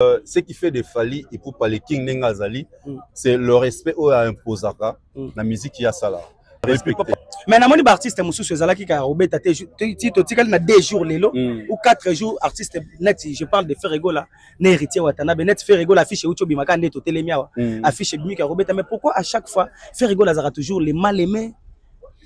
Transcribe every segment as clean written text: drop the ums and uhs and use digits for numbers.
Ce qui fait des Fally et pour parler King Nengazali, c'est le respect au imposaka la musique qui a ça là. Respecter. Mais namoni ba artiste mususu ezalaki ka obeta te tikali na 2 jours lelo ou 4 jours artiste net, je parle de Ferrego là, na héritier Watanabe net Ferrego l'affiche ucho bimaka ndeto telemiawa affiche bimika robeta. Mais pourquoi à chaque fois Ferrego là zara toujours les mal aimés,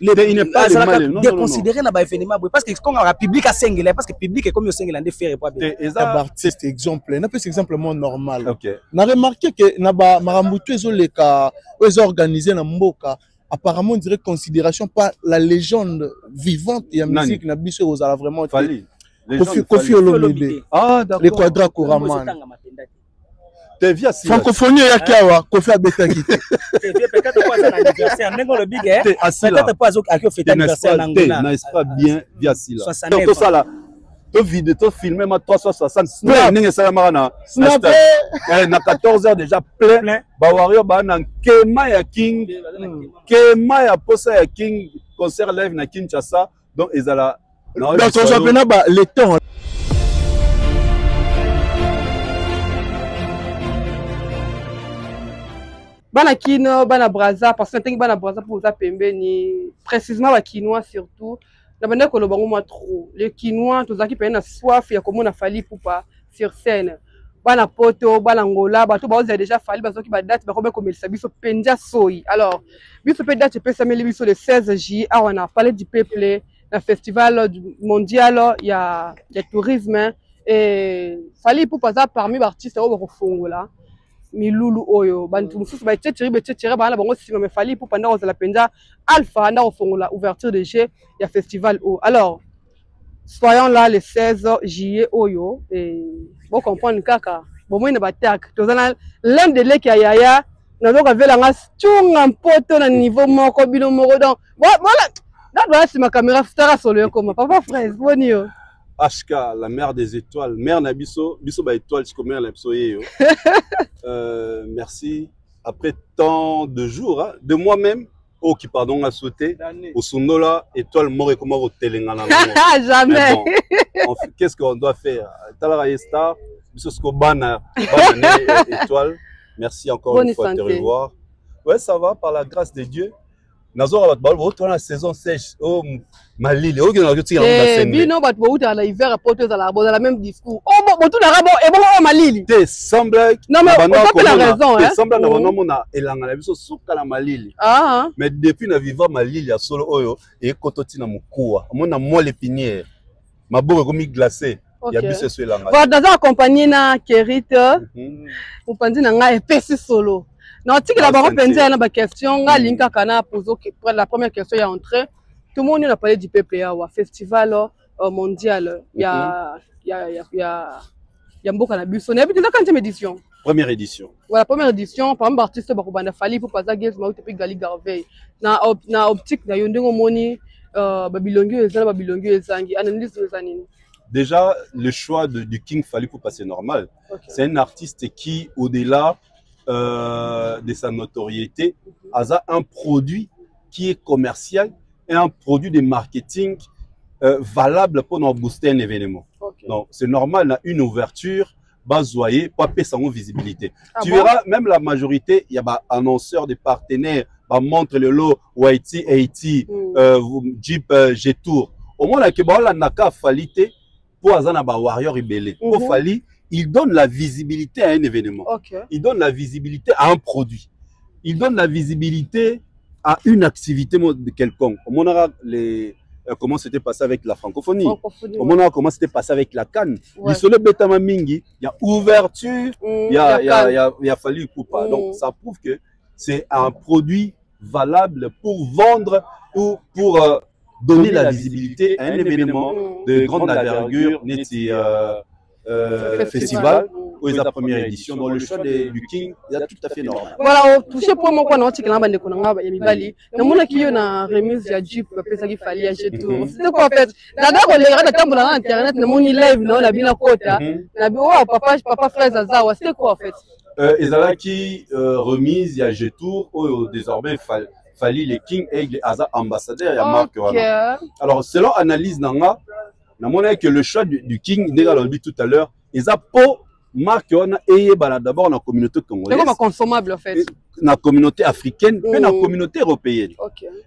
il n'est pas déconsidéré na ba événement parce que quand le public a singler parce que public est comme le singler ndé faire pas bien artiste exemple na peut exemple normal. Na remarqué que na ba marambutu ezoleka organisé na mboka apparemment on dirait considération par la légende vivante et la musique na biso ozala vraiment Fally Kofi Olomide les quadra Koraman francophonie ya kiawa Kofi abetaki peut-être pas un anniversaire nengo le big peut-être pas ak fête anniversaire nangona n'est-ce pas bien via sila tout ça là to vidéo to filmer ma 360 ninge ça marana na 14h déjà plein ba warrior ba na kema ya King kema ya posa ya King concert live na Kinshasa donc ezala donc on championnat ba le temps bana kino bana braza parce que tangi bana braza pour za pembeni précisément ba kinois surtout na bande ko lobango moi trop les kinois tozaki pe na soif ya komona Fally Ipupa sur scène bana poto bana ngola bato baoza déjà Fally bazoki ba date ba ko melisa biso penja soyi. Alors biso pe date pe sameli biso le 16 juillet on a parlé du peuple na festival mondial ya tourisme et Fally Ipupa za parmi ba artistes au Rofongola milulu oyo bantu mususu ba tchetiri bana bango sima me Fally Ipupa ndako za la penja alpha ndako fongola ouverture de jeu ya festival o. Alors soyons là le 16 juillet oyo et bon comprendre kaka bon moi na batak tozana l'un de leki ya yaya na zoka vela nga tunga mpoto na niveau moko bino moko donc voilà na si ma caméra stara solo comme papa frère bonio HK, la mère des étoiles, mère Nabiso, biso ba étoile, c'est comme mère Nabiso yo. Merci. Après tant de jours, hein, de moi-même, oh qui pardon a sauté, au Sonola, étoile mort et comment au Telengana. Jamais. Bon, qu'est-ce qu'on doit faire? Talaraye Star, biso skobana, étoile. Merci encore une fois de te revoir. Ouais, ça va par la grâce de Dieu. Nazora bat bal la saison sèche oh malili oh que tu as bino bat bouta la hiver porte à la même discours oh bon tout la rabo et bon malili te semble non mais on a raison hein semble na mona elanga na biso suka la malili mais depuis na vivre malili ya solo oyo et kototi na mukuwa mona moi l'épinière maboko comme glacé ya biso so elanga voilà dans accompagné na Kerit ou pandi na nga epesi solo. Non, tu as une question, la première question est entrée. Tout le monde a parlé du PPA, festival mondial. Il y a beaucoup de bus. On a vu déjà quelle édition? Première édition. Voilà, première édition. Par exemple, artiste Fally Ipupa Zagez, Maoutepi Gali Garvey. Na optique, na yondeng omoni, Babilongi ezana Babilongi ezangi. Analyse de zanini. Déjà, le choix du King Fally Ipupa c'est normal. C'est un artiste qui, au-delà de sa notoriété, a un produit qui est commercial et un produit de marketing valable pour nous booster un événement. Donc c'est normal, on a une ouverture, bazoyer, pas payer sans visibilité. Tu verras, même la majorité, il y a des annonceurs, des partenaires, montre le lot, YT, AT, Jeep, G-Tour. Au moins, la naka falité pour Azana Warrior Ibele. Pour Fally, il donne la visibilité à un événement. Il donne la visibilité à un produit. Il donne la visibilité à une activité de quelconque. On aura comment c'était passé avec la francophonie. On aura comment c'était passé avec la Cannes. Il y a ouverture, il y a Fally Ipupa. Donc ça prouve que c'est un produit valable pour vendre ou pour donner la visibilité à un événement de grande envergure. Festival où est la première édition dans le choix du King il y a tout à fait normal. Voilà touché pour moi quand on tika namba ndeko nanga ya mibali na mona kiyo na remise ya Jeep pesa ki Fally ya G-Tour c'est quoi en fait dada ko le rada tambola na internet na moni live na bina kota na bi oh papa frère Zazawa c'est quoi en fait ezalaki remise ya G-Tour désormais Fally les King et les Aza ambassadeur ya marque voilà. Alors selon analyse nanga na mona que le choix du King déjà l'a dit tout à l'heure ils a pour marque on a d'abord dans la communauté congolaise. C'est comme consommable en fait. Dans la communauté africaine, mais dans la communauté européenne.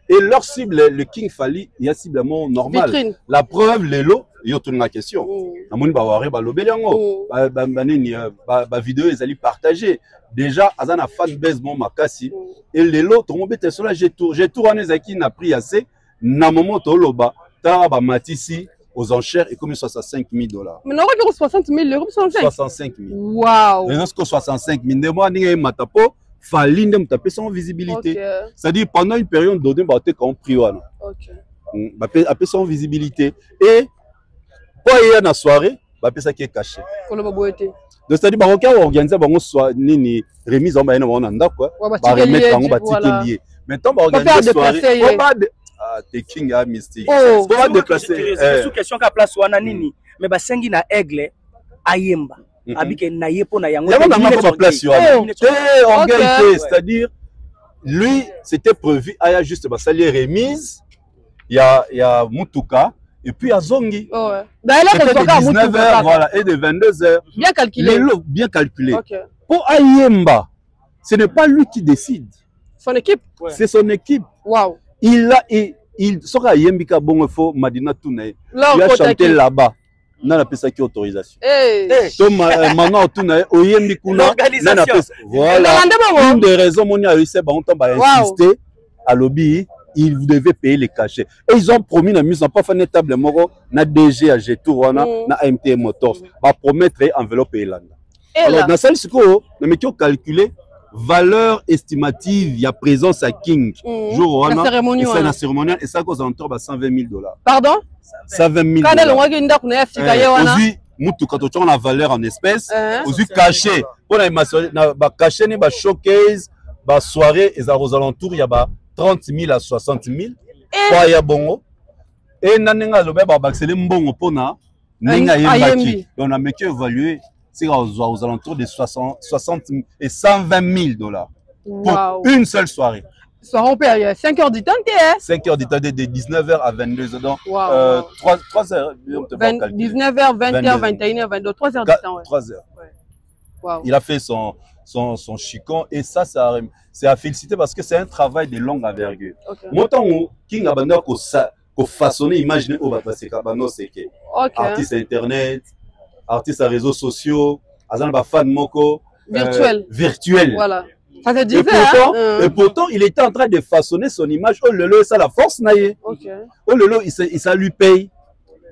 Et leur cible, le King Fally, il y a ciblement normal. Vitrine. La preuve, les lots, il y a une question. Namoni baware balobeliango, ba vidéo ils allaient partager. Déjà, azana fan base mon makasi et les lots tombent bête sur la j'ai tourné zaki n'a pris assez. Na moment toloba, ta ba matisi aux enchères et comme $65 000. Mais non, on 60 000 euros, 65 000. Waouh. Mais lorsque 65 000, de moi, n'y a matapo, Fally me taper sans visibilité. C'est-à-dire pendant une période donnée, bah t'es compris wana. Bah appeler sans visibilité et quand il y a une soirée, bah ça qui est caché. Donc c'est-à-dire bah on organise bah on soit ni remise en bas on anda quoi. Bah remettre en bas ticket lié. Maintenant bah organiser soirée. Ah, t'es king à mystique. Oh, on va déplacer. C'est sous question qu'à place wana nini. Mais bah sengi na aigle ayemba. Abike na yepo na yango. Y'a pas place wana. C'est-à-dire lui c'était prévu aya juste bah ça les remises. Il y a Mutuka et puis à Zongi. Oh ouais. C'était de 19h voilà et de 22h. Bien calculé. Bien calculé. Pour Ayemba, ce n'est pas lui qui décide. Son équipe. C'est son équipe. Waouh. Il sera Yembika Bongefo Madina Touné. Il a chanté là-bas. N'a pas ça qui autorisation. Maintenant Touné Oyembi Kuna. Voilà. Une des raisons mon a réussi on tombe à insister à lobby. Ils devaient payer les cachets. Et ils ont promis la mise en place d'une table moro na DG à Getourana na AMT Motors va promettre enveloppe Elanda. Alors dans celle-ci nous mettions calculer valeur estimative, il y a présence à King. Jour la cérémonie. C'est la cérémonie et ça cause autour de $120 000. Pardon? $120 000. Aujourd'hui, Mutuka quand on a valeur en espèces, aujourd'hui caché. Pour la caché ni ba showcase, ba soirée et aux alentours il y a 30 000 à 60 000. Quoi ya bongo? Et nanenga lobe ba baxele mbongo pona nenga yembaki. On a mieux évalué. C'est aux alentours de 60 et $120 000 pour une seule soirée. Soirée on paye 5 heures du temps, 5 heures du temps de 19h à 22h. Donc 3 heures. 19h, 20h, 21h, 22h, 3 heures du temps. 3 heures. Wow. Il a fait son chicon et ça c'est à féliciter parce que c'est un travail de longue envergure. Moi, tant que King Abanda ko façonner, imaginez où va passer Kabano, c'est que artiste internet, artiste à réseaux sociaux, azan fan moko virtuel. Voilà. Ça te disait, et pourtant, il était en train de façonner son image. Oh lolo, ça la force naïe. Oh lolo, ça lui paye.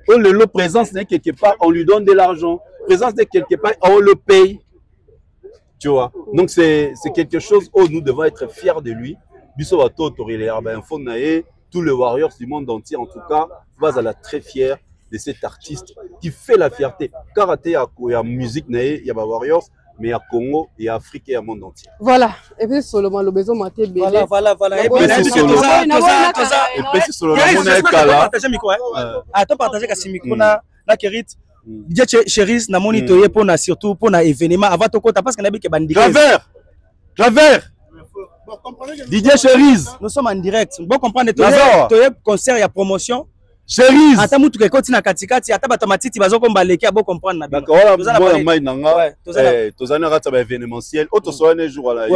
Oh lolo, présence n'est quelque part, on lui donne de l'argent. Présence n'est quelque part, on le paye. Tu vois. Donc c'est quelque chose où nous devons être fiers de lui. Biso wa toto il est tous les Warriors du monde entier en tout cas, Vazala très fier de cet artiste qui fait la fierté. Karaté il y a musique il y a Warriors mais à Congo et à Afrique et à monde entier. Voilà. Et puis Solomon le besoin maté Voilà. Et puis c'est Solomon mon kala. Partager micro. Attends partager ka micro na Kerit. DJ Cherise na moni toye pona surtout pona événement avant to kota parce que na bi ke bandike. Travers. DJ Cherise. Nous sommes en direct. Bon comprendre toye concert ya promotion. Cherise. Ata mutu ke koti na katikati ata bato matiti bazo komba leki abo comprendre na. D'accord. Voilà moi nanga. Tozana rata ba événementiel. Auto soane jour là.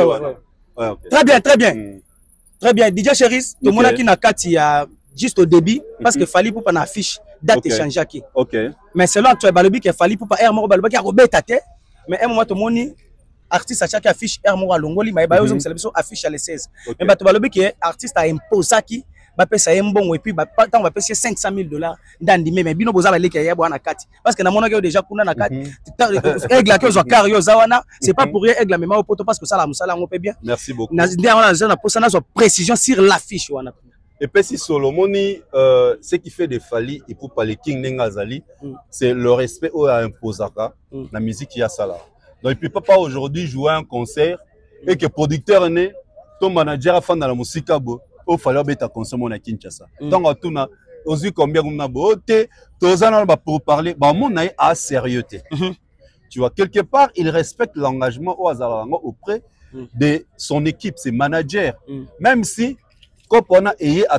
Très bien. DJ Cherise, to mona ki na kati ya juste au début parce que Fally pour pas na affiche date échange qui. Mais selon toi balobi que Fally pour pas air moko balobi ka robeta te mais un moment to moni artiste à chaque affiche air moko longoli mais ba yozo célébration affiche à le 16. Mais bato balobi que artiste a imposé qui ba pesa mbongo et puis ba tant va payer $500 000 ndandi mais bino bozala leki ya bwana kati parce que na mona que déjà kuna na kati aigle que zo cario zawana c'est pas pour rien aigle mais ma poto parce que ça la musala on peut bien. Merci beaucoup. Na na posa na zo précision sur l'affiche wana. Et puis si Solomoni, ce qui fait de Fally et pour parler King Nengazali, c'est le respect au imposaka, la musique qui a ça là. Donc il peut pas aujourd'hui jouer un concert et que producteur né, ton manager a fan dans la musique au falloir beta consommer na Kinshasa. Donc à tout na, aussi combien on a beauté, tous en a pour parler, bah mon naï a sérieuxté. Tu vois quelque part il respecte l'engagement au hasard auprès de son équipe, ses managers, même si comme on a à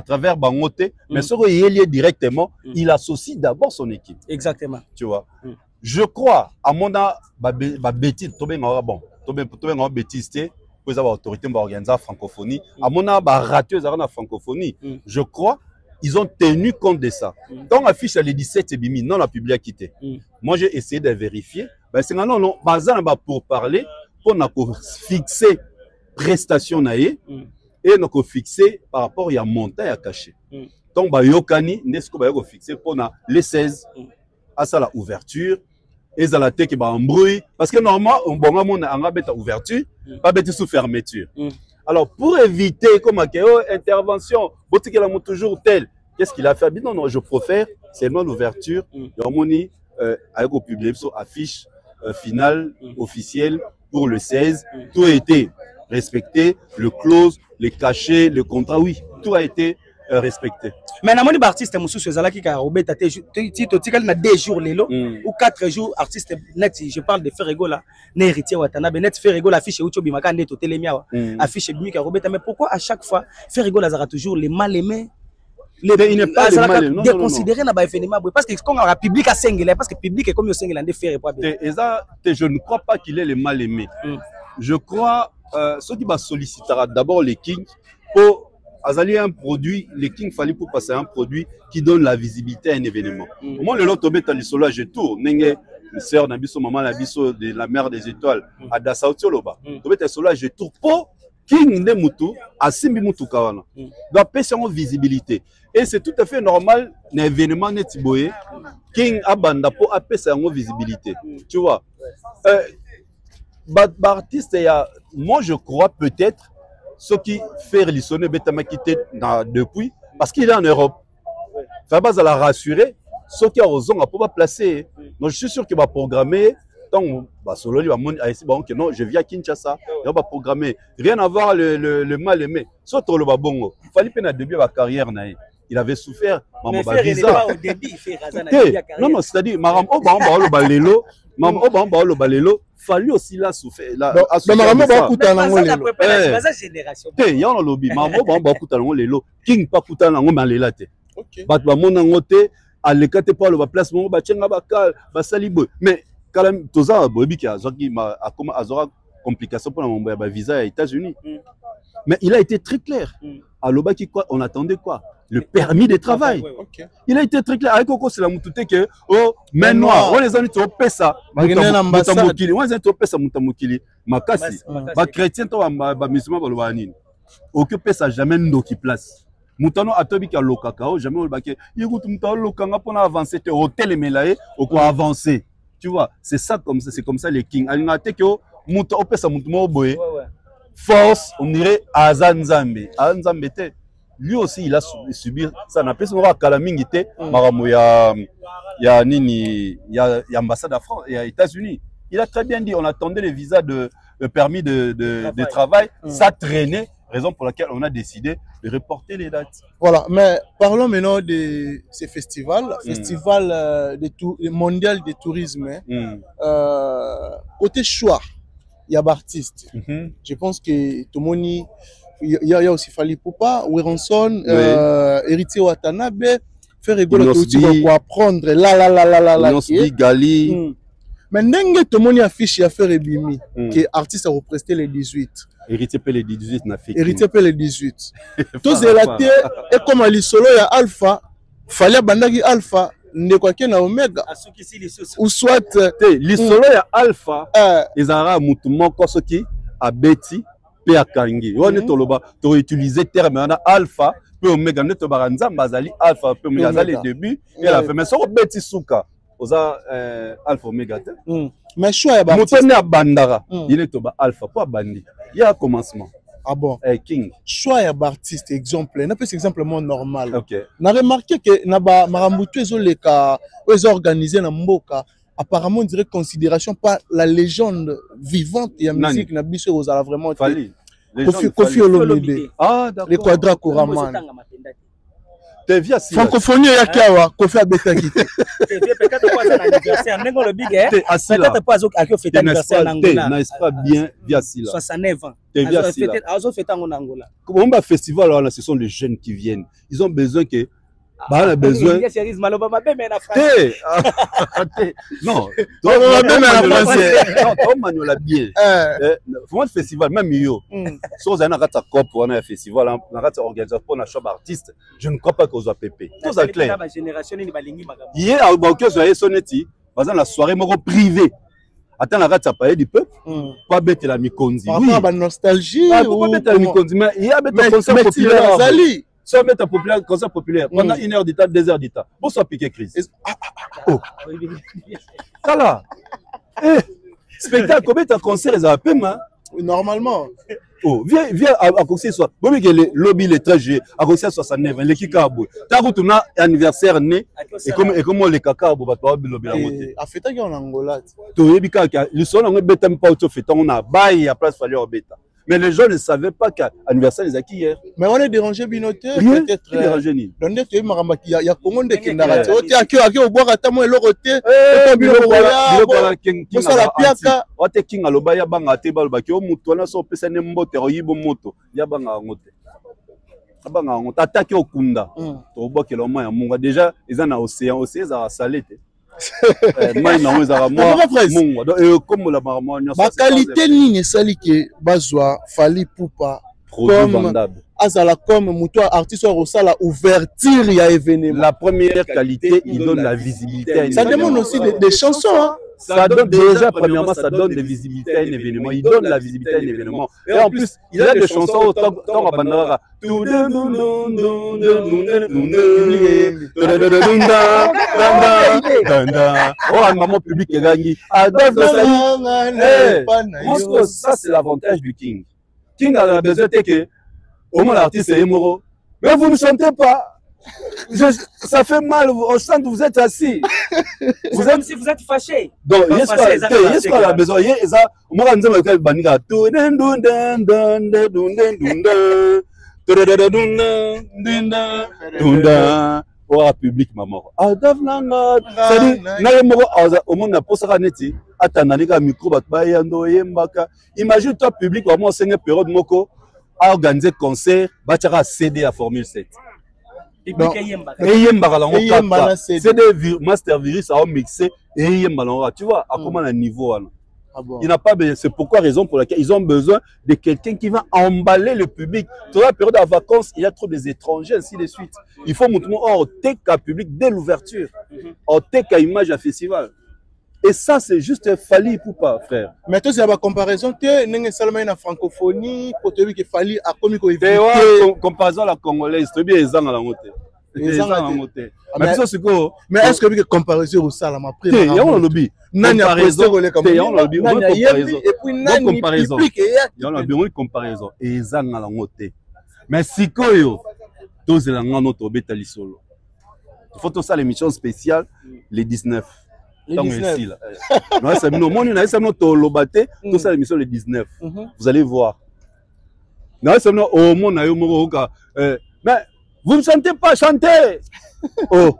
travers Bangote, mais ce qu'il est lié directement, il associe d'abord son équipe. Exactement. Tu vois. je crois à mon bêtise bon bêtise pour avoir autorité pour organiser la francophonie à mon raté la francophonie je crois ils ont tenu compte de ça donc affiche les 17 et bimi non la public a quitté moi j'ai essayé de vérifier ben c'est non bazan pour parler pour fixer prestation naie et nous fixer par rapport à montant à caché donc ba yokani n'est-ce que ba fixer pour les 16 à ça la ouverture et ça la tête qui va embrouiller parce que normalement on a bête ouverture pas bête sous fermeture alors pour éviter comme intervention toujours tel qu'est-ce qu'il a fait non je préfère seulement l'ouverture harmonie avec au public sur affiche finale officielle pour le 16 tout a été respecté le clause les cachets le contrat oui tout a été respecté. Mais na moni ba artiste mususu ezalaki ka obeta te totikali na 2 jours lelo ou 4 jours artiste net je parle de Ferrego là na héritier Watanabe net Ferrego la affiche ucho bimaka ndeto telemia affiche bimika robeta mais pourquoi à chaque fois Ferrego là zara toujours les mal aimés il n'est pas déconsidéré na ba événement parce que quand on public a sengela parce que public est comme yo sengela nde faire pas bien je ne crois pas qu'il est le mal aimé je crois ceux qui va solliciter d'abord les kings pour Azali un produit, les King fallait pour passer un produit qui donne la visibilité à un événement. Au moins le lot tobé dans le solage je tourne, nenge sœur nabiso maman nabiso de la mer des étoiles à Dassautioloba. Tobé dans le solage je tourne pour King ne mutu asimbi mutu kawana. Doit passer en visibilité et c'est tout à fait normal un événement netiboye King abanda pour passer en visibilité. Tu vois. Artiste moi je crois peut-être ce qui fait Lissonné Betama quitté depuis, parce qu'il est en Europe. Ça va la rassurer, ce qui a raison à pouvoir placer. Donc je suis sûr qu'il va programmer. Donc, solo lui va que non, je viens à Kinshasa, il va programmer. Rien à voir le mal aimé. Surtout le babongo. Il fallait peine à début de la carrière. Il avait souffert. Mais visa. Au début, il fait non, non, c'est-à-dire, Maram Oba le balelo. Fallu aussi là souffrir là maman ba kutana ngolelo génération te ya on lobby maman ba kutana ngolelo king pa kutana ngo malela te bat ba mona ngote alekate pa le ba place mo ba tchenga ba kal ba salibo mais quand même toza bobi ki azoki ma akoma azora complication pour la ba visa aux États-Unis mais il a été très clair à Lobaki quoi on attendait quoi le permis de travail. Il a été très clair avec Coco c'est la mutute que oh main noire on les a dit au pesa mutamukili on les a dit au pesa mutamukili makasi ba chrétien to ba musulman ba lobanini occuper ça jamais ndo qui place mutano atobi ka lokaka jamais on bake yikutu mutalo lokanga pour avancer te hôtel melaye au quoi avancer tu vois c'est ça comme ça c'est comme ça les kings alinga te que muta au pesa mutumo boye force on dirait azanzambe te lui aussi il a subi ça n'a pas son calamité maramo ya nini ya ambassade à France et à États-Unis il a très bien dit on attendait le visa de permis de travail ça traînait raison pour laquelle on a décidé de reporter les dates. Voilà, mais parlons maintenant de ces festivals mondial de tourisme côté choix il y a d'artistes je pense que tout le monde il y a aussi Fally Ipupa, Werenson, Héritier Watanabe, Ferrego pour apprendre là. Gali. Mais n'engue tout le monde affiche à faire Ebimi, qui est artiste à représenter les 18. Héritier peut les 18 n'a fait. Héritier peut les 18. Tous les latés et comme Ali Solo il y a Alpha, Fally Bandagi Alpha. Ne quoi que na Omega ou soit li solo ya Alpha ezara mutu moko soki abeti pe akangi on est toloba to utiliser terme na Alpha pe Omega ne to baranzamba azali Alpha pe Omega azali début et la fin mais so beti suka oza Alpha Omega te mais choix ya mutu ne abandara il est to ba Alpha po abandi il y a commencement. Ah bon? King. Choix ya artiste exemple. N'a pas exemple normal. Ok. N'a remarqué que na ba marambutu ezo leka ezo organisé na mboka. Apparemment on dirait considération par la légende vivante ya musique na biso ozala vraiment Fally. Kofi Olomide. Ah d'accord. Les quadra Koraman. Te via si. Francophonie ya kiawa Kofi abetaki. Te via peut-être pas un anniversaire nengo le big peut-être pas akio fêter anniversaire n'angola. N'est-ce pas bien via si là. 69 ans. Te via si là. Azo fêter en Angola. Comme un festival là ce sont les jeunes qui viennent. Ils ont besoin que Bah, on a besoin. Non, Manuela bien. Faut un festival, même yo. Si on a un cop pour un festival, on a organisé pour un show artiste, je ne crois pas qu'on soit pépé. Tout ça clair. Hier, à Bauke, j'ai sonnetti, par exemple, la soirée privée. Attends, la rate, ça parlait du peuple. Pas bête la Mikondi. Par rapport à la nostalgie. Pas bête la Mikondi. Mais il y a un concert populaire. Si on met un concert populaire, pendant 1 heure d'état, 2 heures d'état, pour ça piquer crise. Oh. Ça là. Spectacle, combien de concerts ils ont appelé, normalement. Oh, viens à concert soit. Bon, mais le lobby est très joué. À concert 69, les kikabou. T'as retourné anniversaire né. Et comment les kakabou va pas lobby la montée. A fait en Angola. Tu es bika, le son on bêta pas au fait, on a bail à place fallait au bêta. Mais les gens ne savaient pas qu'à l'anniversaire les acquis hier. Mais on est dérangé binoteur peut-être. Dérangé ni. Donc tu es maramba qui y a comment de kindara. Tu as que au boire à tamo et l'oroté. Pour ça la piaka. O te king aloba ya banga te baloba ki o mutu na so pesa ne mbote oyibo moto ya banga ngote. Abanga ngote attaquer okunda. To bokela mo ya munga déjà ils en a océan za salé te. Ma qualité ni sali que bazwa fali poupa comme azala comme muto artiste au sala ouverture ya événement. La première qualité, il donne la visibilité. Ça demande aussi des chansons. Hein. Ça donne déjà, premièrement, ça donne de visibilité à un événement. Il donne la visibilité à un événement. Et en plus, il a des chansons autant à Bandara. Oh, un moment public est gagné. Ça, c'est l'avantage du King. King a besoin de que, au moins, l'artiste est mort. Mais vous ne chantez pas. Ça fait mal, on sent que vous êtes assis. Vous êtes, si vous êtes fâché. Donc, est-ce qu'on a besoin? Moi, je me dis, Baniga, au public, maman. Imagine toi, public, vraiment, c'est une période moko, à organiser concert, bâtira CD à Formule 7. C'est des master virus à mixer et tu vois à comment le niveau il n'a pas besoin. C'est pourquoi raison pour laquelle ils ont besoin de quelqu'un qui va emballer le public. Dans la période de vacances, il y a trop des étrangers ainsi de suite. Il faut montrer en tech à public dès l'ouverture, en tech à image à festival. Et ça, c'est juste Fali Poupa, frère. Mais toi, c'est la comparaison. Tu es seulement en francophonie, pour te dire que Fali a commis quoi. Comparaison à la congolaise, c'est bien les ans à la montée. Mais est-ce que la comparaison au salam après il y a un lobby. Nani a posté le comparaison. Et ils ont la montée. Mais si quoi, tous les gens ont été à solo. Il faut tout ça l'émission spéciale les 19. Tout ça l'émission les 19. Vous allez voir. Mais vous ne chantez pas, chantez. Vous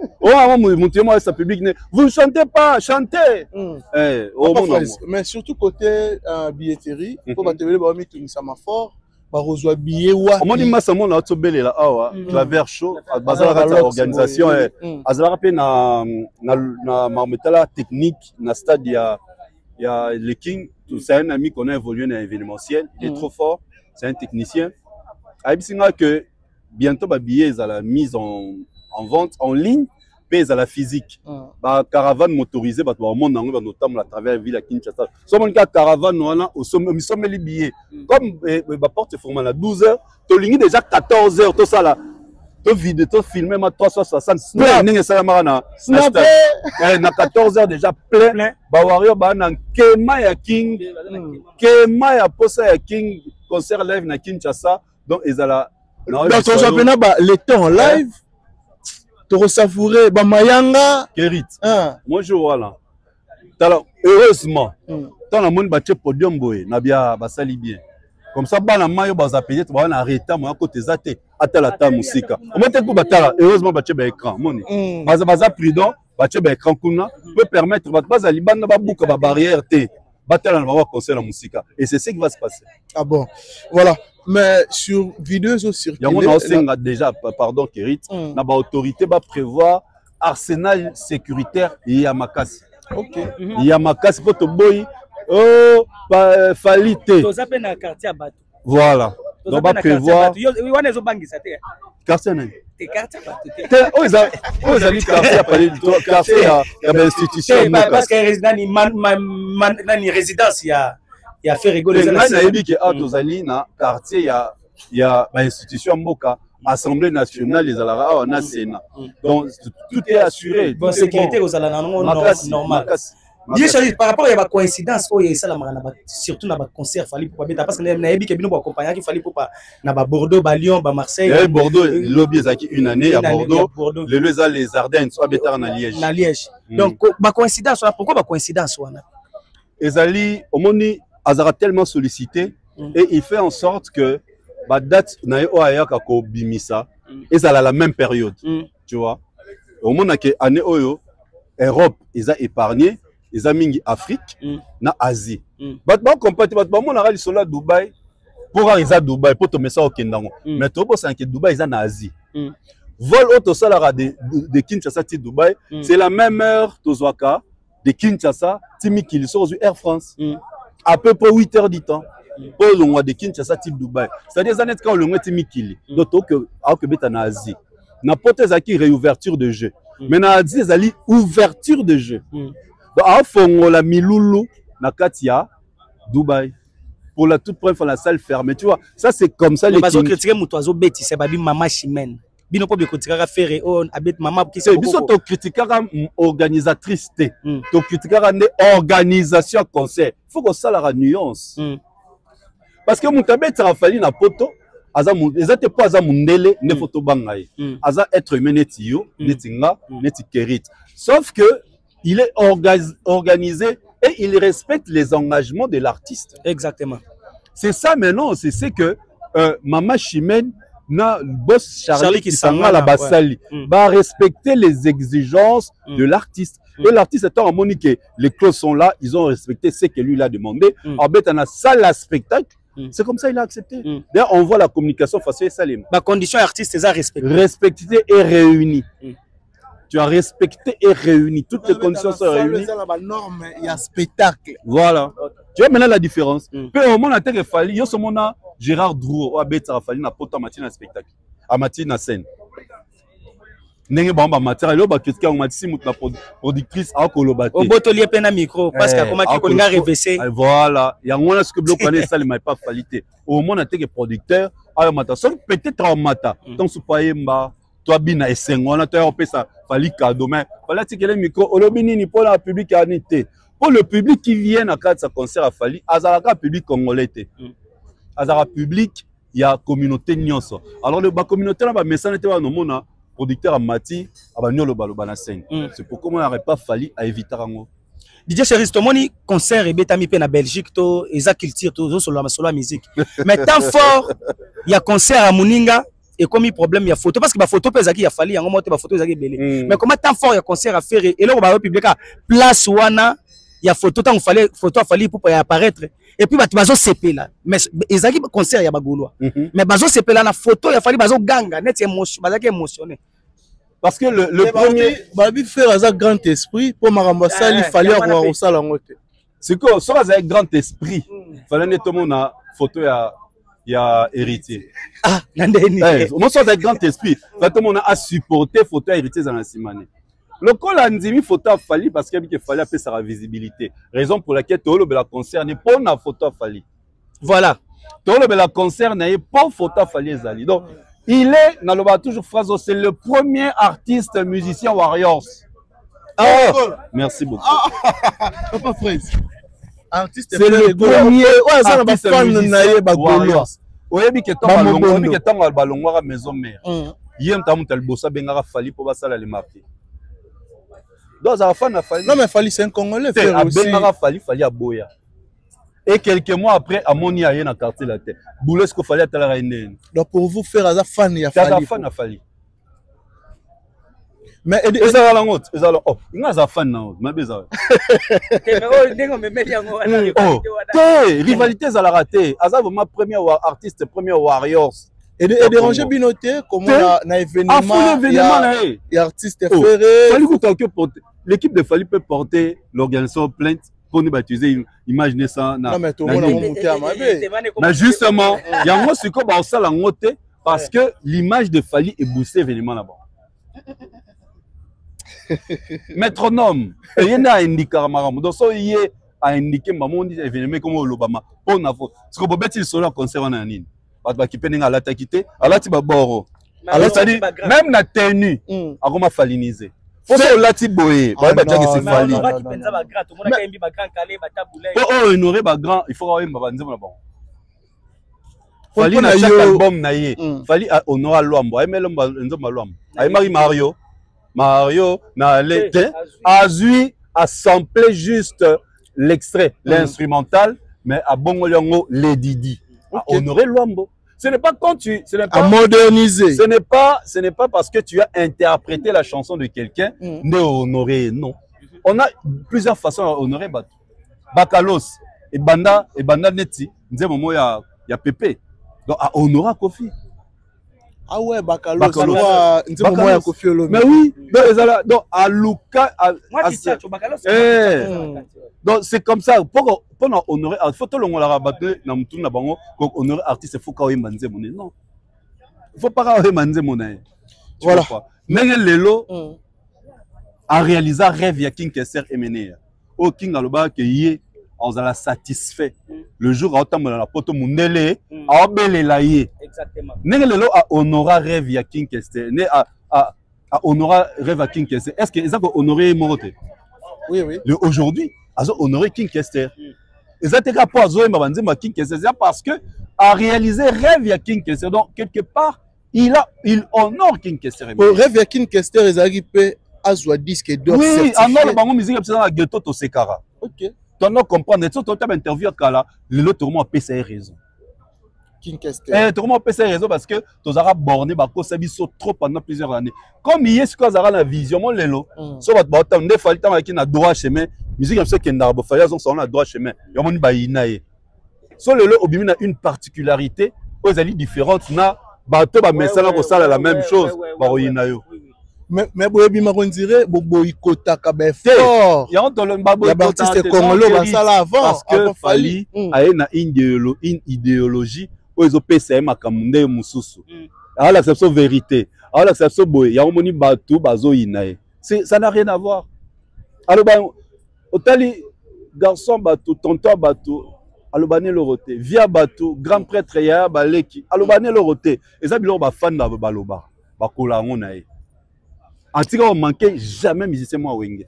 ne chantez pas, chantez. Mais surtout côté billetterie, pour fort. Barozwa billet wa. On dit massa mon auto belé là claver chaud bazala la organisation azala pe na marmetala technique na stade ya le King, c'est un ami qu'on a évolué dans l'événementiel, il est trop fort, c'est un technicien. Abisinga que bientôt ba billet à la mise en vente en ligne. À la physique, caravane motorisée, notamment à travers la ville à Kinshasa. Si on a une caravane, nous sommes les billets. Comme la porte est formée à 12 h, tu as déjà 14 h, tout ça là. Tu vides, tu filmes à 360. Na 14 h déjà plein. Bawario, Kema ya King, Kema ya Posa ya King, concert live na Kinshasa. Donc, ils ont donc, on s'appelle le temps live. Savourer Bamayanga Kerit. Moi je vois là. Heureusement, dans le monde battu podium boy, Nabia basali bien. Comme ça, bana mayo bazapété, tu vas arrêter moi côté zate, atala ta musique. On met tout batala, heureusement battu ba écran, moni. Baza prudent, battu ba écran kuna peut permettre bazali bana ba bouka ba barrière té. batala na ba conseil la musique et c'est ce qui va se passer. Ah bon, voilà. Mais sur vidéo sur yango na osenga déjà pardon Kerit na ba autorité ba prévoir arsenal sécuritaire ya makasi. OK. Ya makasi poto boy oh falité. Toza pe na quartier à bateau. Voilà. Donc va prévoir wana ezo bangisa te. Quartier nani? Te quartier à bateau. Aux amis quartier a parlé de quartier ya ba institution parce que nani résidence ya fait rigoler les gens na yebi que tozali na quartier ya ba institution mboka Assemblée nationale les alara on a Sénat. Donc tout est assuré. Bon sécurité aux alana normal. Par rapport à la coïncidence, surtout dans le concert, parce que les gens qui ont accompagné, il fallait pour Bordeaux, Lyon, Marseille. Bordeaux, lobby une année à Bordeaux. Les Ardennes, soit bétard en Liège. Donc, la coïncidence, pourquoi la coïncidence? Ezali, Omoni, Azara tellement sollicité et il fait en sorte que la date n'a pas été bimisa et ça a la même période. Tu vois, au moment que année Oyo, Europe, ils ont épargné. Les amis Afrique, na Asie. Batman compati batman mon arali sola Dubaï pour arriver à Dubaï pour tomber ça au Kendango. Mais tout pour ça que Dubaï ils en Asie. Vol auto salara de Kinshasa ti Dubaï, c'est la même heure Tozwaka de Kinshasa Timi qui sort du Air France. À peu près 8 heures du temps. Pour le de Kinshasa ti Dubaï. C'est-à-dire années quand le Timi Kili. Donc que beta na Asie. N'importe qui réouverture de jeu. Mais na Asie ezali ouverture de jeu. Donc, on la Miloulou, na Katia, Dubaï. Pour la toute première fois, la salle fermée. Tu vois, ça c'est comme ça. Les gens critiquent mon oiseau bêtis, c'est babi maman chimène. Bino pas bien critiquer à faire on habite maman qui c'est. Biso to critiquer organisatrice té. To critiquer organisation concert. Faut qu'on ça la nuance. Parce que mon tabet ça fallu na poto. Aza mon, ezate pas aza mundele ne photo bangaye. Aza être humain netio, netinga, netikerit. Sauf que il est organisé et il respecte les engagements de l'artiste. Exactement. C'est ça maintenant, c'est que Mama Chimène, na boss Charlie qui s'en va la Bassali, va respecter les exigences de l'artiste. Et l'artiste étant en monique, les clauses sont là, ils ont respecté ce que lui a demandé. En fait, on a ça le spectacle. C'est comme ça il a accepté. D'ailleurs, on voit la communication facile et salim. La condition artiste, c'est respectée. Respectée et réunie. Tu as respecté et réuni. Toutes les conditions sont réunies. Il y a spectacle. Voilà. Tu vois maintenant la différence. Peu au moment où fallu, il y a ce moment Gérard Drouot, a fallu na poto matin na spectacle. A matin na scène. Nenge bamba matériel lo ba critique on matisi mut na productrice a kolobate. Au botolier pena micro parce que comment qui kolinga revesser. Voilà. Il y a on ce que bloc connaît ça mais pas qualité. Au moment où producteur a mata son peut-être en mata. Donc supayemba toi bina esengona toi on peut ça fallait cadeau mais fallait que le micro olobini ni pour la public anité pour le public qui vient à cadre sa concert a fallu azalaka public congolais té azara public il y a communauté nyonso alors le ba communauté là ba message était no mona producteur a mati abanyolo baloba na scène c'est pourquoi on n'aurait pas fallu à éviter rango DJ Cheris tomoni concert et betami pe na Belgique to eza culture to solo la musique mais tant fort il y a concert à Muninga et comme il problème il y a photo parce que la photo pèse qui a fallu en monter la photo ezaki belé mais comment tant fort il y a concert à faire et là on va publier place wana il y a photo tant fallait photo a fallu pour apparaître et puis batu bazo CP là mais ezaki concert ya bagolois mais bazo CP là na photo il a fallu bazo ganga net émotion bazaki émotionné parce que le premier babi faire un grand esprit pour maramba ça il fallait avoir au salon ngote c'est que ça avec grand esprit fallait nettement na photo il y a héritier. Ah, moi, ça avec grand esprit. Tout a supporté photo héritier dans la semaine. Le col a dit photo a fallu parce qu'il fallait appeler sa visibilité. Raison pour laquelle tout le concert n'est pas une photo a fallu. Voilà. Tout le concert n'est pas photo a fallu. Donc, il est, dans le toujours phrase, c'est le premier artiste musicien Warriors. Ah, merci beaucoup. Papa Fraise. C'est le premier artiste musicien Warriors. Oyebi ke tango balongwaka maison mère. Yem tamu talbosa bengaka fali pour basala le marqué. Donc ça fan a fallu. Non mais fali c'est un Congolais frère aussi. Bengaka fali à Boya. Et quelques mois après Amoni a na quartier la tête. Boules ko fali atala inen. Donc pour vous faire ça fan ya fali. Fan a fali. mais ezala la ngote ezala oh inga za fan na mabeza te rivalité ezala raté aza vraiment premier artiste premier warriors et déranger binoté comme na événement il y a artiste ferré Fali que l'équipe de Fali peut porter l'organisation plainte pour nous baptiser imaginez ça non mais tout le monde a monté à ma vie mais justement il y a moi ce que ba ça la ngote parce que l'image de Fali est boostée événement là-bas. Métronome, il y a indiqué à Maramou. Donc, il y a indiqué maman dit événement comme l'Obama. On a fait. Ce que Bobet il sera concert en anine. Parce que qui peine à la taquité, à la tiba boro. Alors ça dit même la tenue, à comment faliniser. Faut que la tiboé. Bah bah que c'est Fali. Oh honorer ba grand, il faut avoir un babanze là-bas. Fali na chaque album na ye. Fali honorer Luambo. Ay melomba nzomba Luambo. Ay Mario na l'été Azui a samplé juste l'extrait, l'instrumental, mais à Bongolongo les Didi. À honorer Luambo. Ce n'est pas quand tu, ce n'est pas à moderniser. Ce n'est pas parce que tu as interprété la chanson de quelqu'un de honorer. Non. On a plusieurs façons à honorer Bato. Bakalos et Banda Neti. Nze momo ya Pepe. Donc à honorer Kofi. Ah ouais, Bakalos. Kofi Olomide. Mais oui, donc à Luka. Donc c'est comme ça. Pour honorer, il faut que l'on la rabatte dans tout le monde pour honorer artiste. Il faut qu'on ait manzé mon non. Il faut pas qu'on ait manzé mon nez. Voilà. Mais Lelo a réalisé un rêve ya King Kester Emene. Au King Aloba que y on a satisfait. Le jour où on a la poto mundele, a obélé la yé. Exactement. Lelo a honoré rêve ya King Kester. Ne a honoré rêve à King Kester. Est-ce que ils ont honoré Moroté? Oui, oui. Aujourd'hui, ils ont honoré King Kester. Ils ont été capables de King Kester parce que a réalisé rêve ya King Kester. Donc quelque part, il honore King Kester. Pour rêve ya King Kester, ils arrivent à jouer disque d'or. Oui, alors le bango musique c'est dans la ghetto to sekara. OK. Tu dois comprendre, tu as interview à Kala, le tout le monde a payé raison. King Kester. Tout le monde a payé raison parce que tu as borné bako sabiso trop pendant plusieurs années. Comme il y a ce qu'on a la vision mon lelo, so va te ne fallait pas qu'il na droit chemin, musique comme ça qui n'a pas fallu on a droit chemin. Il y a mon baïnaé. So lelo obimi na une particularité, aux alliés différentes na bato ba messala ko sala la même chose ba oyinayo. Mais boyebi ma dirait boycota ka be fort. Il y a un artiste congolais ba sala avant parce que Fali a une idéologie où ils ont payé makamunda mususu. Alors l'acception vérité. Alors l'acception boy, il y a un moni bato bazo inae. Ça n'a rien à voir. Alors ba otali garçon bato, tonton bato, alobane loroté, via bato, grand prêtre ya baleki, alobane loroté. Et ça bilo ba fan na baloba, ba kolango nae. En tout cas, on manquait jamais musicien moi wenge.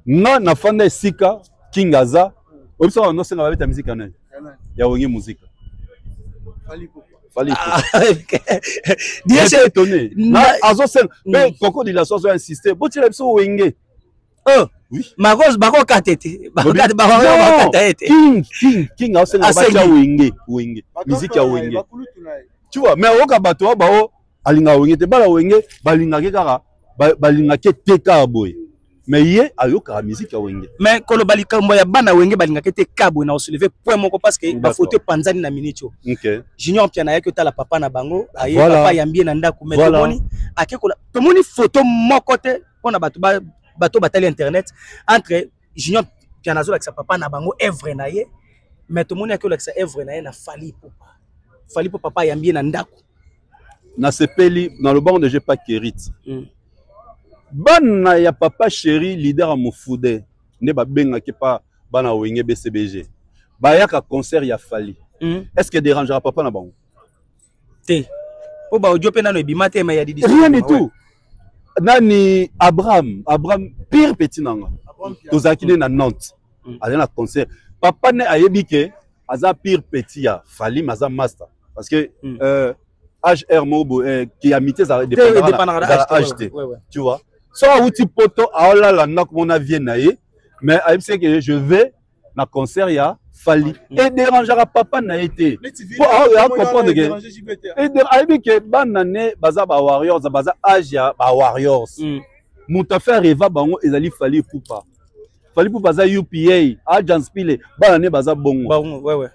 Non, na fanda sika King Aza. On sait on sait la musique en ya wenge musique. Fali. Bien c'est étonné. Na azo sen mais Coco de la source a insisté. Bon tu l'as so wenge. Oui. Magos bako katete. Bako katete. King a sen ba wenge. Musique ya wenge. Tu vois, mais au kabato ba o alinga wenge te bala wenge balinga ke kaka balinga ke teka boy mais yé ayoka musique ya wenge mais kolo balika mbo ya bana wenge balinga ke teka boy na soulever point moko parce que ba photo panzani na minito junior piana yake tala papa na bango aye papa yambie na ndako mais tomoni akekola tomoni photo moko te pona bato batali internet entre junior piana zo la sa papa na bango œuvre na ye mais tomoni akekola sa œuvre na ye na Fali papa yambie na ndako na sepeli dans le banc de j'ai pas Kérit. Bana ya papa chéri leader à Moufoude ne ba benga ki pa bana wenge BCBG. Ba ya ka concert ya Fali. Est-ce que dérangera papa na bango? Té. Po ba audio pe na no ebimate mais ya didi. Rien du tout. Nani Abraham pire petit nanga. Tozakine na Nantes. Allez na concert. Papa ne ayebi ke aza pire petit ya Fali maza master parce que HR Mobo qui a mité ça dépendra de tu vois soit outil poto aola la nak mon avis naé mais c'est que je vais na concert ya Fali et dérangera papa na été pour comprendre que que banane baza ba warriors baza âge ya ba warriors muta faire reva bango ezali Fali Poupa za UPA agents pile banane baza bongo ouais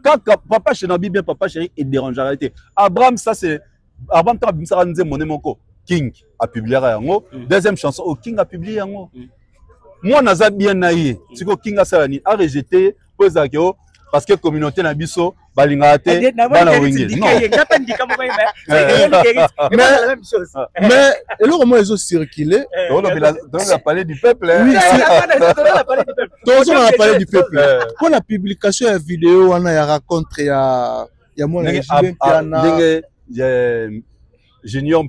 quand papa chez Nabi bien papa chéri et dérangera été Abraham ça c'est Abraham ta bimsa nze moné moko King a publié yango deuxième chanson au King a publié yango moi naza bien naïe siko King a salani a rejeté parce que communauté na biso balinga te bana wingé mais eloko mo ezo circuler on a parlé du peuple oui on a parlé du peuple pour la publication ya vidéo wana ya rencontre ya moi Piana Junior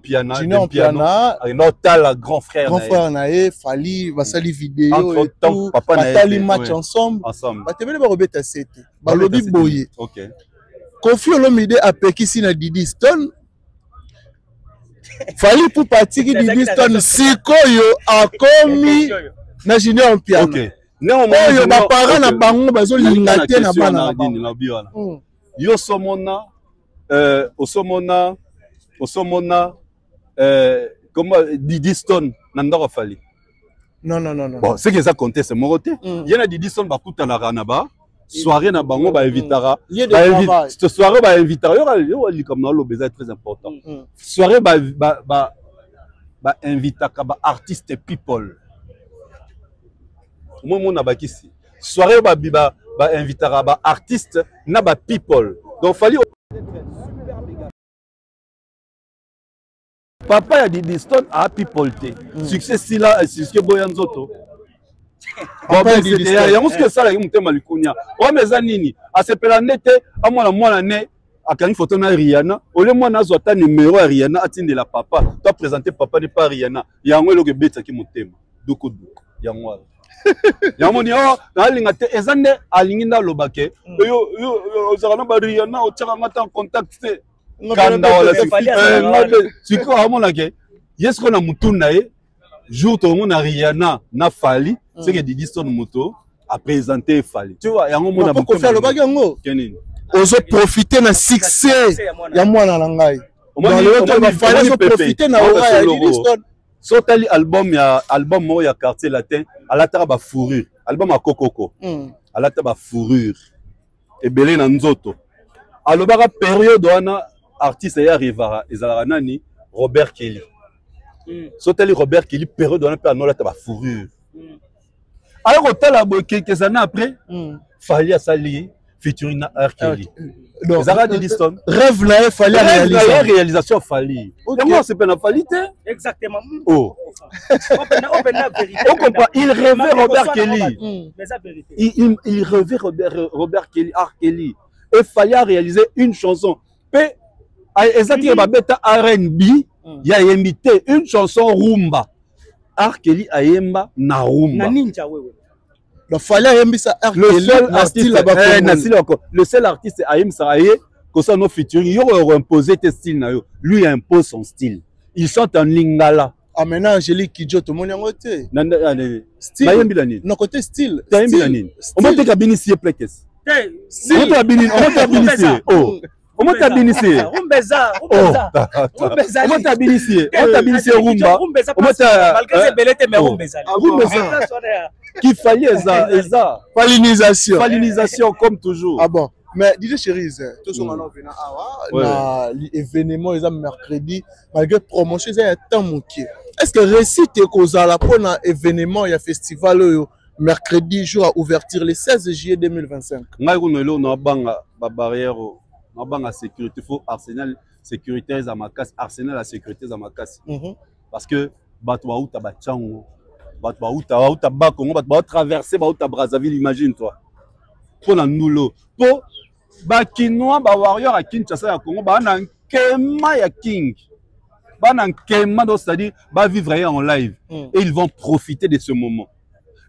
Piana notre grand frère nae Fali basali vidéo et tout batali match ensemble batebele ba robeta sete balobi boye Koffi Olomide apekisi na Didi Stone Fali Poupa tiki Didi Stone sikoyo akomi na Junior Piana oyo bapara na bango bazolinga te na bana yo somona osomona comment Didi Stone nandako Fali non bon c'est que ça comptait c'est moroté yena Didi Stone bakuta na ranaba soirée na bango ba invitara cette soirée ba invitara yo comme na lobeza est très important soirée ba invitaka ba artiste people moi mona bakisi soirée ba invitara ba artiste na ba people donc Fali papa ya Didi Stone a people te succès sila succès boyanzoto yango ce que ça la mutema likunya o meza nini asepela ndete amwana mwana ne akangi photo na Rihanna ole mwana azwata numéro ya Rihanna atindela papa to présenter papa ne pas Rihanna yango eloko beta ki mutema duku yango yango ni na linga te ezande alingi na lobake yo ozakana ba Rihanna o tsaka ngata en contact te kanda wala siko amona ke yesko na mutuna e jour to na Rihanna na Fali c'est que Didi Stone moto a présenté Fali tu vois yango mona ba ko faire le bagango kenini ozo profiter na succès ya mwana na ngai on Fali profiter na ora ya Didi Stone sotali album mo ya quartier latin alataka ba fourrure album a kokoko alata ba fourrure ebele na nzoto alobaka période wana artiste ya rivara ezalaka nani Robert Kelly sotali Robert Kelly période wana pe anolata ba fourrure alors kotala boye quelques années après Fali asali featuring na R Kelly ezalaka Didi Stone rêve na Fali réalisation Fali comment c'est pas na Fali te exactement oh il rêvait Robert Kelly il rêvait Robert Kelly R Kelly et Fali a réalisé une chanson pe exactement babeta R&B ya invité une chanson rumba R Kelly ayemba na rumba na ninja wewe donc Fali ayembisa R Kelly le seul artiste ayemsa aye que ça no featuring yo imposer tes style na yo lui impose son style il chante en lingala amena Angélique Kidjo to moni yango te style bayembi la nini na côté style bayembi la nini on monte kabini si plekes on monte kabini on monte abinisi rumbeza rumba on monte malgré belete mais rumbeza qui fallait eza falinisation comme toujours ah bon mais DJ Cherise tout ce moment venant awa na l'événement ils mercredi malgré promotion ils temps moké est-ce que récite kozala pour na événement ya festival mercredi jour à ouverture le 16 juillet 2025 ngai kunelo na banga ba barrière na banga sécurité faut arsenal sécuritaire za makasi arsenal la sécurité za makasi parce que bato ba uta ba chango bato ba uta ba Congo bato ba traverser ba uta Brazzaville imagine toi pour na nulo pour ba kinois ba warrior à Kinshasa ya Congo ba na nkema ya king ba na nkema donc c'est-à-dire ba vivre en live et ils vont profiter de ce moment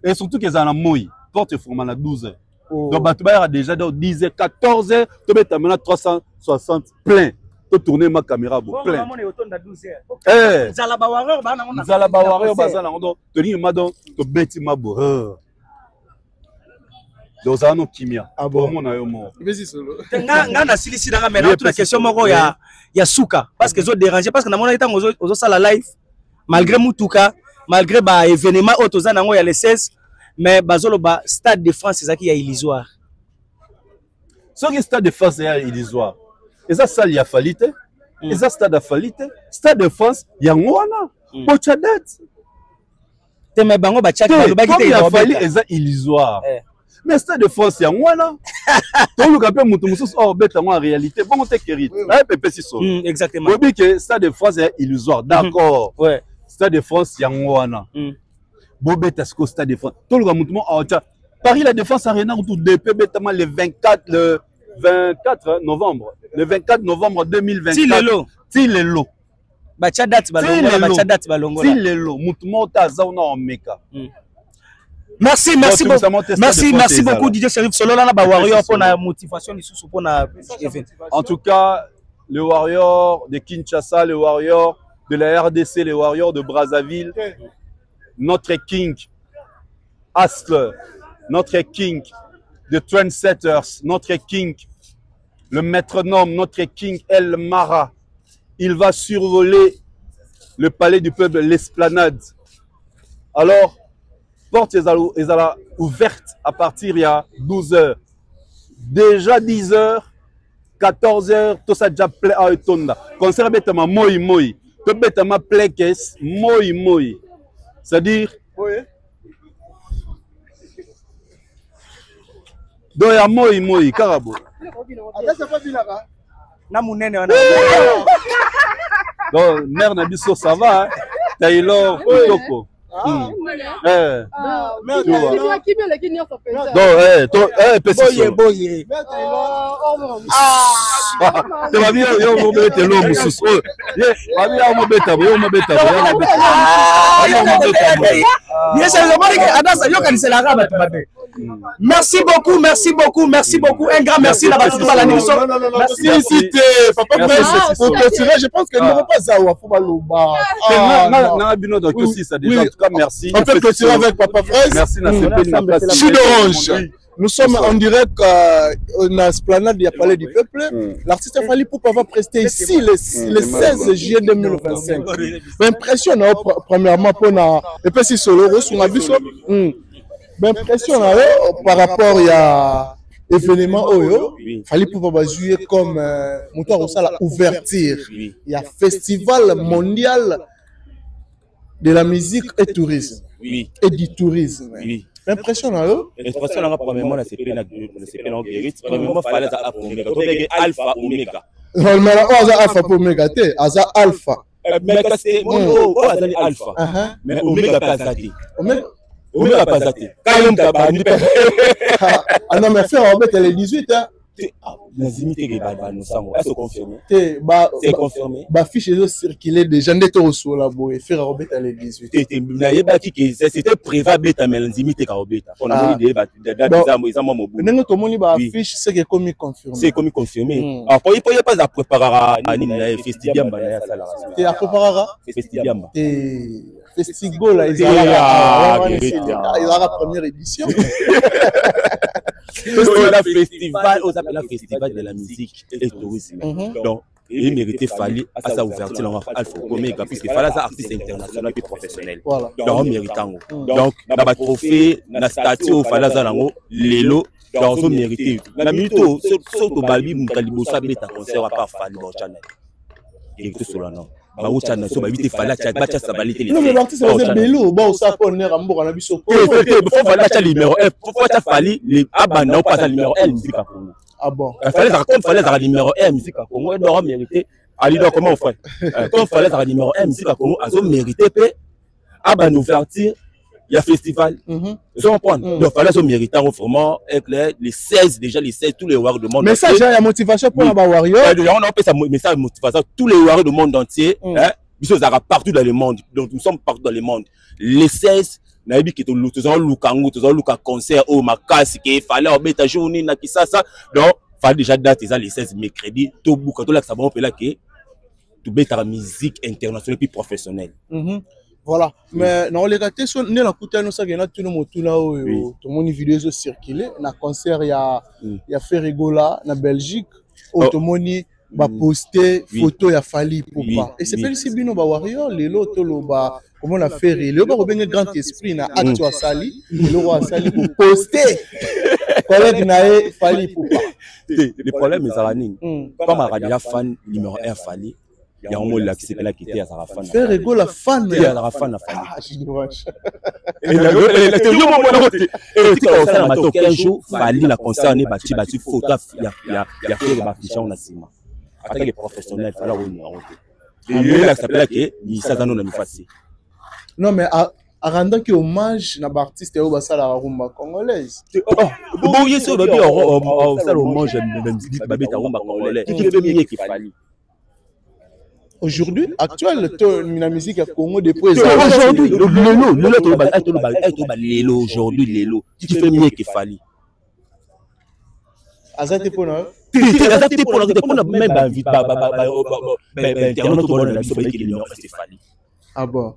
et surtout qu'ils en a moi porte format na 12h donc Batouba a déjà dans 10h 14h tu mets maintenant 360 plein tu tourner ma caméra bon plein eh zalaba warrior bazana donc tu dis ma donc tu beti ma bo Dans un autre kimia. Ah bon? On a eu mort. Nga na silisi na mais toute la question moko ya suka parce que zo déranger parce que na mona temps ozo sala live malgré mutuka malgré ba événement autoza nango ya le 16 mais bazolo ba Stade de France ezaki ya illusoire. Ce qui Stade de France est illusoire. Et ça salle ya falite. Et ça Stade a falite. Stade de France ya ngwana. Pochadet. Te me bango ba chaki ba ki te ya fali eza illusoire. Mais Stade de France ya ngwana. Tout le capé mutu mususu oh beta en réalité bon te kérit. Là pépé si so. Exactement. Obi que Stade de France est illusoire. D'accord. Ouais. Stade de France ya ngwana. Bobeta sko Stade de France. Tout le mutu mo Paris la Défense Arena tout depuis betama le 24 novembre. Le 24 novembre 2024. Si le lot. Bacha date balongola, bacha date balongola. Si le lot, mutumota zauna omeka. Merci beaucoup DJ Serif Solo là ba Warrior pour la motivation du sous pour na event. En tout cas, le Warrior de Kinshasa, le Warrior de la RDC, le Warrior de Brazzaville, notre King Hustler, notre King de Trendsetters, notre King, le métronome, notre King El Mara. Il va survoler le palais du peuple, l'esplanade. Alors, porte est ouverte à partir il y a 12 h. Déjà 10 h, 14 h, tout ça déjà plein à Etonda. Concert bêtement moi. Tout bêtement plein caisse moi. C'est-à-dire, donc il y a moi, carabo. Na munene wana. Donc mère na biso ça va hein. Taylor Kitoko. Boye. Tu vas bien yo mettre l'eau mususu. Va bien mo beta. Merci beaucoup. Un grand merci là-bas. Papa, pour continuer, je pense que nous n'avons pas Zawa. Merci. On peut continuer avec Papa Fraise. Merci. Sud Orange. Nous sommes en direct dans l'esplanade du Palais du Peuple. L'artiste Fally Ipupa va prester ici le 16 juillet 2025. Impressionnant, premièrement, pour et puis si solo, sur ma vie, impressionnant par rapport à l'événement Oyo. Fally Ipupa va jouer comme moteur au salle ouverture. Il y a festival mondial de la musique et tourisme. Oui. Et du tourisme. Oui. Impressionnant. Impressionnant, premièrement, la CP na premièrement, fallait alpha omega. Mais alpha pour omega, aza alpha. Omega c'est alpha. Mais omega pas zati. Omega pas zati. Quand tabani. Ah non mais faire Robert elle est 18 hein. Est-ce confirmé? C'est confirmé. Bah fiche est circulé déjà ndето sur la boue faire Robert elle est 18. C'était prévable ta melanzimité ka Robert. On a dit Nengo to moni ba fiche c'est que comme confirmé. C'est comme confirmé. Après il peut pas préparer un festival ya sala. Tu as préparé festival. Festival là il a la première édition. Le festival de la musique et du tourisme. Donc, il méritait Fally à sa ouverture Alpha Omega, puisque Fally est un artiste international et professionnel. Donc, méritant. Donc, dans le trophée, dans la statue où Fally est Lelo, donc, on mérite. La minute où, surtout, Balbi, Moutalibosa, Beta, concert à part Fally, il est tout sur le nom. Non mais l'artiste c'est bello bon ça pour venir en bord on a vu so faut Fally numéro 1 pourquoi tu Fally les abandons pas numéro 1 musique à Congo. Ah bon Fally la numéro 1 musique à Congo il doit mériter ali donc comment on fait quand Fally la numéro 1 musique à Congo a mérité pe abandon ouverture il y a festival ils ont prendre donc Fally so méritant vraiment éclair les 16 déjà les 16 tous les warriors du monde mais ça j'ai la motivation pour la warrior on a fait ça mais ça motivation tous les warriors du monde entier hein ils sont partout dans le monde donc nous sommes partout dans le monde les 16 naïbi qui toujours lukango toujours luka concert au makasi qui fallait obeta journée na kisasa donc fallait déjà date les 16 mercredi tout bouka tout là ça va on peut là que tout beta musique internationale puis professionnelle. Voilà, mais non les ratés sont né la coûte nous ça que tout le monde tout là où tout mon vidéo est circulé na concert il y a Ferrego là na Belgique où tout le monde va poster photo ya Fally Ipupa et c'est pas si bino ba warrior les loto lo ba comment on a fait le ba bien grand esprit na acte wa Sali le roi Sali pour poster collègue na Fally Ipupa le problème est à nini comme radio fan numéro 1 Fally il y a un mot là qui s'appelle qui était à sa fan. Faire rigolo la fan. Il y a la fan à Fally. Ah, je dommage. Et tu as ça mato 15 jours Fally la concerné bati photo il y a fait le affichage on a sima. Attaque les professionnels Fally au numéro 2. Et là ça s'appelle que il ça dans nous facile. Non mais à rendre que hommage na artiste au basa la rumba congolaise. Bon il c'est babi au ça hommage musique babi ta rumba congolaise. Qui fait mieux que Fally. Aujourd'hui, actuel, la musique à Congo depuis aujourd'hui, Lélo, aujourd'hui, Lélo, qui fait mieux que Fally. Azate pour nous. Même ah bon.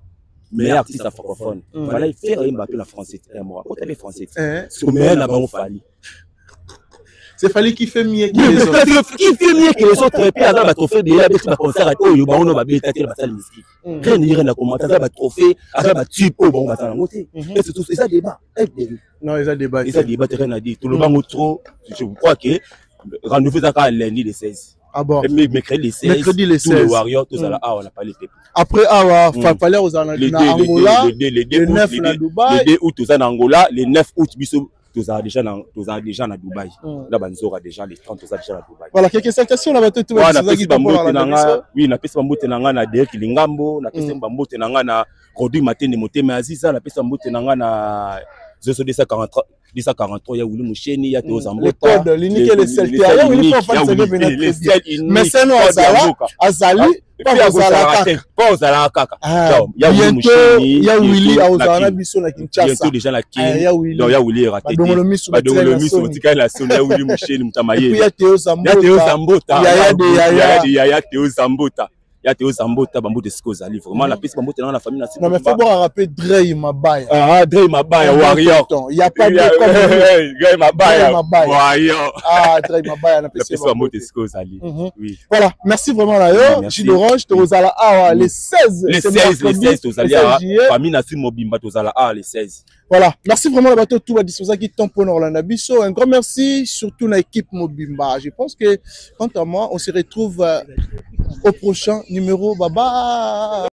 Meilleur artiste francophone. Voilà, il fait un peu la française. Moi, quand tu français, c'est meilleur là-bas Fally. C'est Fally qui fait mieux que les autres. Qui fait mieux que les autres. Et puis, avant, trophée de la bête, concert à Oyo, on va bien tâter la salle musique. Rien ne rien à commenter. Avant, trophée, avant, tube, on va dans la montée. Et c'est tout ça débat. Non, ils ont débat. Ils ont débat, rien à dire. Tout le monde trop. Je crois que rendez-vous à lundi les 16. Ah bon. Mercredi les 16. Mercredi les 16. Tous les Warriors, tout ça là. Ah, on n'a pas les peuples. Après, fallait aux Angola, le 9 à Dubaï. Le 2 août, aux Angola, le 9 août, tous à déjà à Dubaï. Là, Banzora déjà les 30 déjà à Dubaï. Voilà, quelques salutations là-bas tout. Oui, na pesa mbote nanga na Derek Lingambo, na pesa mbote nanga na Rodi Matene Motema Aziza, na pesa mbote nanga na Zoso 243 ya Wili Musheni ya Théo Zambota. Le code l'unique et le Celtia. Ya Wili faut pas se venir. Mais c'est nous Azali. Pas à kaka. Ya Wili a Ozana biso na Kinshasa. Bientôt déjà la Kin. Ya Wili. Donc ya Wili raté. Badongolo miso tika la son ya Wili Musheni mutamaye. Puis ya Théo Zambota. Ya Théo Zambota. Ya Théo Zambota bambote sikoza li vraiment la piste bambote dans la famille na. Non mais faut voir rappeler Drey Mabaya. Ah Drey Mabaya Warrior. Il y a pas de comme Drey Mabaya Warrior. Ah Drey Mabaya na piste bambote sikoza li. Oui. Voilà, merci vraiment là yo. Jus d'orange tozala les 16 tozala famille na si mobimba tozala les 16. Voilà, merci vraiment la bateau tout va disposer qui temps pour Orlando Bisso. Un grand merci surtout à l'équipe Mobimba. Je pense que quant à moi, on se retrouve au prochain numéro. Bye bye.